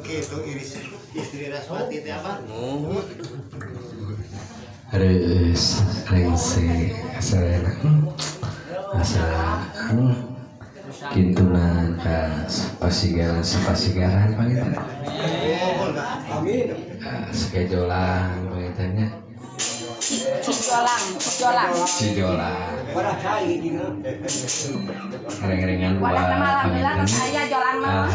gitu iris istri Raswati teh apa? Harus rengse asalna kintunan ka pasigaran pangitan. Amin. Sekejolan pangitannya. Cijolang. Pada kali gitu. Reng-rengan buat Alhamdulillah saya jolang mah.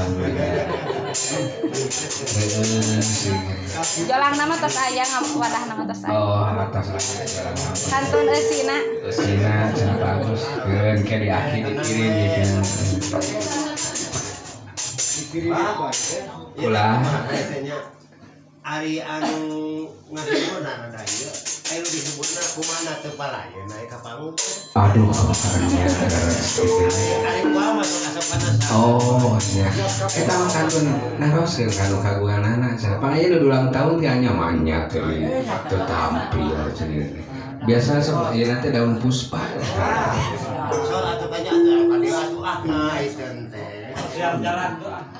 Jolang nama tos aya wadah nama tos aya. Oh, atas jalan Kantun eusina. Sina cenah bagus. Geun ke di aki dikirim gitu. Dikirim apa? Ulah. Ari anu ngasimuna ada ieu. Ayo disebutna kumaha teu palayeun naik ka panggung. Aduh, karena Ari kumaha masuk asap panas. oh, ya. Kita mah kantun naroskeun kanu kagunganana. Siapa aya nu ulang tahun teh nya manya teh tampil cenah. Biasa sok ieu nanti daun puspa. Soal atuh tanya atuh kadieu atuh ah ngaisen teh. Siap jalan tuh.